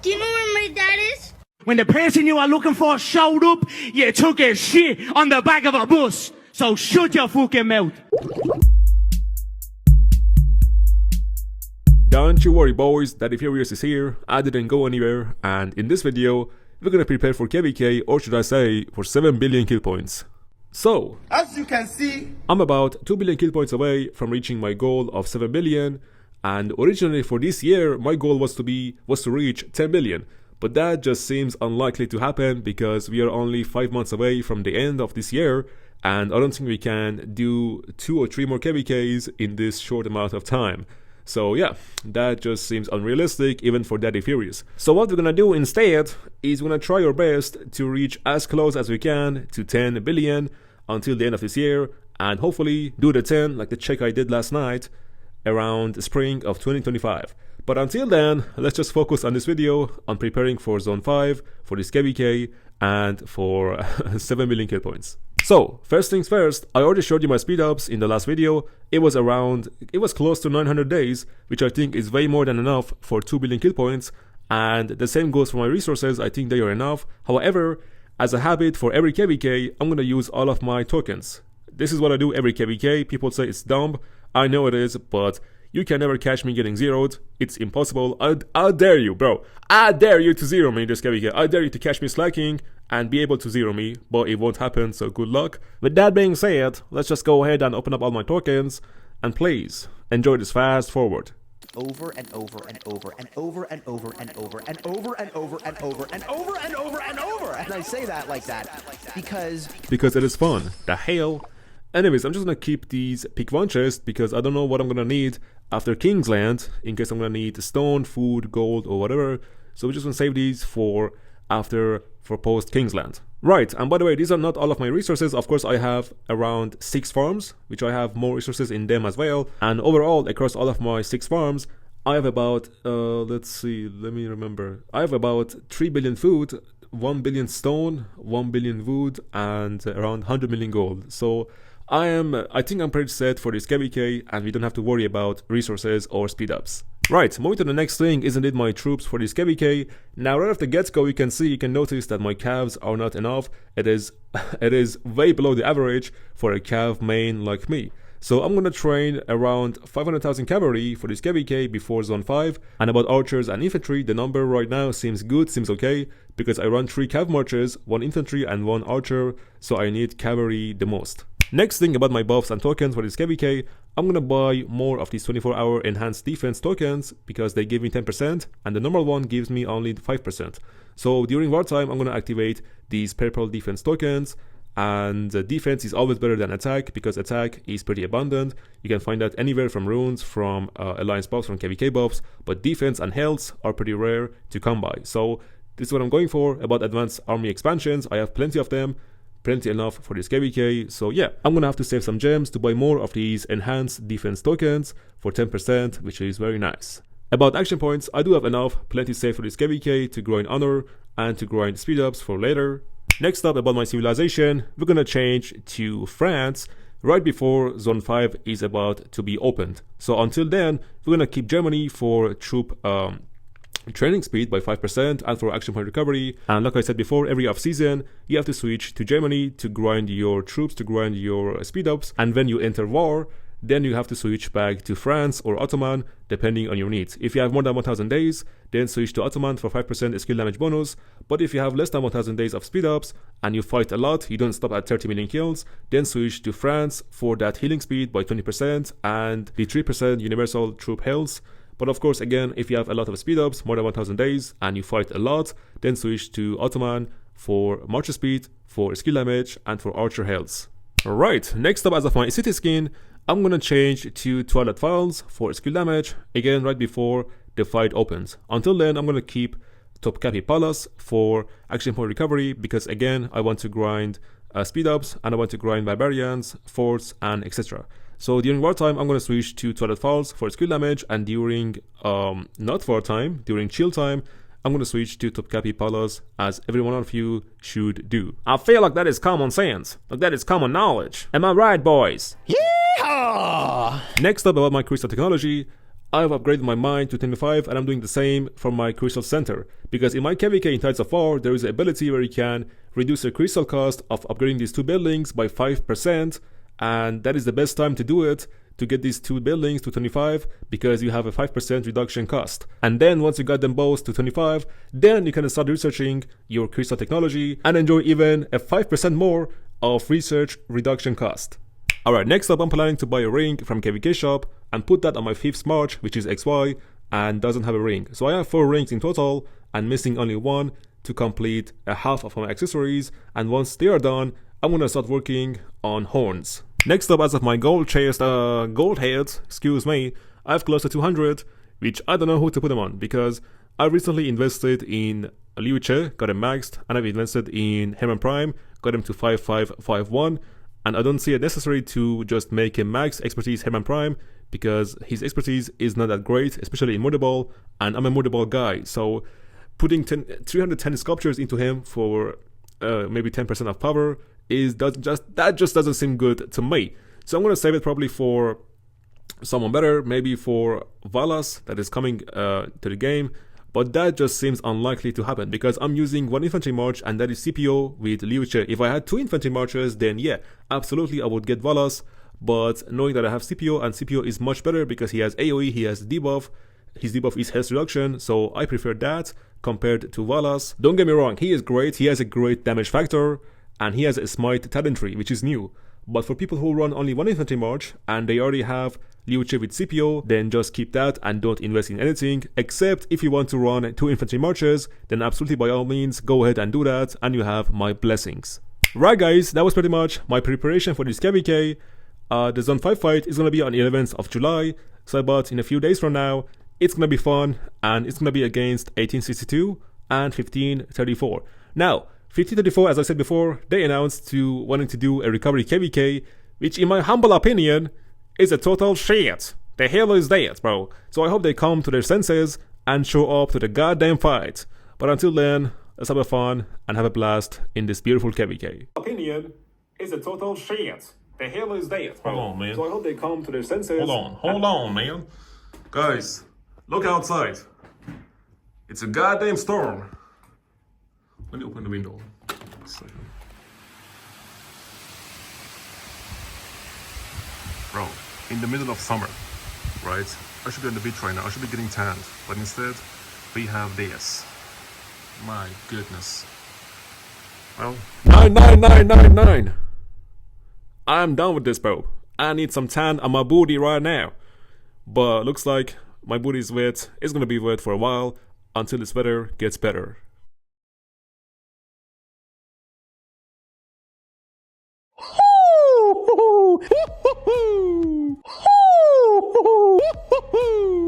Do you know where my dad is? When the person you are looking for showed up, you took a shit on the back of a bus. So shut your fucking mouth. Don't you worry boys, Daddy Furious is here, I didn't go anywhere, and in this video, we're gonna prepare for KVK, or should I say, for 7 billion kill points. So, as you can see, I'm about 2 billion kill points away from reaching my goal of 7 billion, and originally for this year, my goal was to reach 10 billion. But that just seems unlikely to happen because we are only 5 months away from the end of this year, and I don't think we can do 2 or 3 more KVKs in this short amount of time. So yeah, that just seems unrealistic even for Daddy Furious. So what we're gonna do instead is we're gonna try our best to reach as close as we can to 10 billion until the end of this year, and hopefully do the 10 like the check I did last night around spring of 2025. But until then, let's just focus on this video on preparing for Zone 5, for this KVK, and for 7 million kill points. So, first things first, I already showed you my speed ups in the last video. It was close to 900 days, which I think is way more than enough for 2 billion kill points, and the same goes for my resources. I think they are enough. However, as a habit for every KVK, I'm gonna use all of my tokens. This is what I do every KVK. People say it's dumb. I know it is, but you can never catch me getting zeroed. It's impossible. I dare you, bro. I dare you to zero me in this KVK. I dare you to catch me slacking and be able to zero me, but it won't happen, so good luck. With that being said, let's just go ahead and open up all my tokens, and please enjoy this fast forward. Over and over and over and over and over and over and over and over and over and over and over and over. And I say that like that because it is fun. The hell? Anyways, I'm just gonna keep these 𝒟𝒹𝓎 chests because I don't know what I'm gonna need after King's Land, in case I'm gonna need stone, food, gold, or whatever. So we're just gonna save these for post King's Land. Right, and by the way, these are not all of my resources. Of course, I have around 6 farms, which I have more resources in them as well. And overall, across all of my 6 farms, I have about, let's see, let me remember. I have about 3 billion food, 1 billion stone, 1 billion wood, and around 100 million gold. So I think I'm pretty set for this KVK, and we don't have to worry about resources or speed ups. Right, moving to the next thing, isn't it my troops for this KVK? Now right off the get-go, you can notice that my calves are not enough. It is way below the average for a cav main like me. So I'm gonna train around 500,000 cavalry for this KVK before Zone 5. And about archers and infantry, the number right now seems good, seems okay, because I run 3 cav marchers, 1 infantry and 1 archer, so I need cavalry the most. Next thing about my buffs and tokens for this KVK, I'm gonna buy more of these 24-hour enhanced defense tokens because they give me 10% and the normal one gives me only 5%. So during wartime, I'm gonna activate these purple defense tokens, and defense is always better than attack because attack is pretty abundant. You can find that anywhere from runes, from alliance buffs, from KVK buffs, but defense and health are pretty rare to come by. So this is what I'm going for. About advanced army expansions, I have plenty of them. Plenty enough for this KVK, so yeah, I'm gonna have to save some gems to buy more of these enhanced defense tokens for 10%, which is very nice. About action points, I do have enough, plenty saved for this KVK to grind honor and to grind speed ups for later. Next up, about my civilization, we're gonna change to France right before Zone 5 is about to be opened. So until then, we're gonna keep Germany for troop training speed by 5% and for action point recovery. And like I said before, every off season you have to switch to Germany to grind your troops, to grind your speed ups, and when you enter war, then you have to switch back to France or Ottoman depending on your needs. If you have more than 1000 days, then switch to Ottoman for 5% skill damage bonus. But if you have less than 1000 days of speed ups and you fight a lot, you don't stop at 30 million kills, then switch to France for that healing speed by 20% and the 3% universal troop health. But of course, again, if you have a lot of speed ups, more than 1000 days, and you fight a lot, then switch to Ottoman for marcher speed, for skill damage, and for archer health. Alright, next up, as of my city skin, I'm gonna change to Twilight Files for skill damage, again right before the fight opens. Until then, I'm gonna keep 𝒟𝒹𝒹𝓎 for action point recovery, because again, I want to grind speed ups, and I want to grind barbarians, forts, and etc. So during wartime, I'm going to switch to Twilight Falls for skill damage, and during not wartime, during chill time, I'm going to switch to 𝒟𝒹𝒹𝓎, as every one of you should do. I feel like that is common sense, like that is common knowledge. Am I right, boys? yeehaw! Next up, about my crystal technology, I've upgraded my mine to 25 and I'm doing the same for my crystal center, because in my KVK in Tides of War there is an ability where you can reduce the crystal cost of upgrading these 2 buildings by 5%, and that is the best time to do it, to get these 2 buildings to 25, because you have a 5% reduction cost. And then once you got them both to 25, then you can start researching your crystal technology and enjoy even a 5% more of research reduction cost. Alright, next up I'm planning to buy a ring from KVK shop and put that on my 5th March, which is XY, and doesn't have a ring. So I have 4 rings in total and missing only 1 to complete a half of my accessories, and once they are done, I'm gonna start working on horns. Next up, as of my gold heads, I have close to 200, which I don't know who to put them on, because I recently invested in 𝒟𝒶𝒹𝓎, got him maxed, and I've invested in 𝒟𝒹𝓎, got him to 5551, and I don't see it necessary to just make him max expertise 𝒟𝒹𝓎, because his expertise is not that great, especially in murder ball, and I'm a murder ball guy, so putting 310 sculptures into him for maybe 10% of power that just doesn't seem good to me. So I'm gonna save it probably for someone better, maybe for 𝒟𝒹𝓎 that is coming to the game, but that just seems unlikely to happen because I'm using 1 infantry march and that is CPO with 𝒟𝒶𝒹𝓎. If I had 2 infantry marches, then yeah, absolutely I would get 𝒟𝒹𝓎, but knowing that I have CPO and CPO is much better because he has AoE, he has debuff, his debuff is health reduction, so I prefer that compared to 𝒟𝒹𝓎. Don't get me wrong, he is great, he has a great damage factor, and he has a smite talent tree, which is new. But for people who run only 1 infantry march and they already have 𝒟𝒶𝒹𝓎 with CPO, then just keep that and don't invest in anything, except if you want to run 2 infantry marches, then absolutely by all means go ahead and do that and you have my blessings. Right guys, that was pretty much my preparation for this KVK. The Zone 5 fight is going to be on 11th of July, so about in a few days from now, it's going to be fun, and it's going to be against 1862 and 1534. Now, 1534, as I said before, they announced to wanting to do a recovery KVK, which in my humble opinion is a total shit. The hell is that, bro? So I hope they come to their senses and show up to the goddamn fight. But until then, let's have a fun and have a blast in this beautiful KVK. Opinion is a total shit. The hell is that, bro? Hold on, man. So I hope they come to their senses. Hold on, man. Guys, look outside. It's a goddamn storm. Let me open the window. Bro, in the middle of summer, right? I should be on the beach right now. I should be getting tanned. But instead, we have this. My goodness. Well, 99999. I'm done with this, bro. I need some tan on my booty right now. But looks like my booty is wet. It's gonna be wet for a while until this weather gets better. Hoo hoo hoo hoo hoo hoo hoo hoo hoo.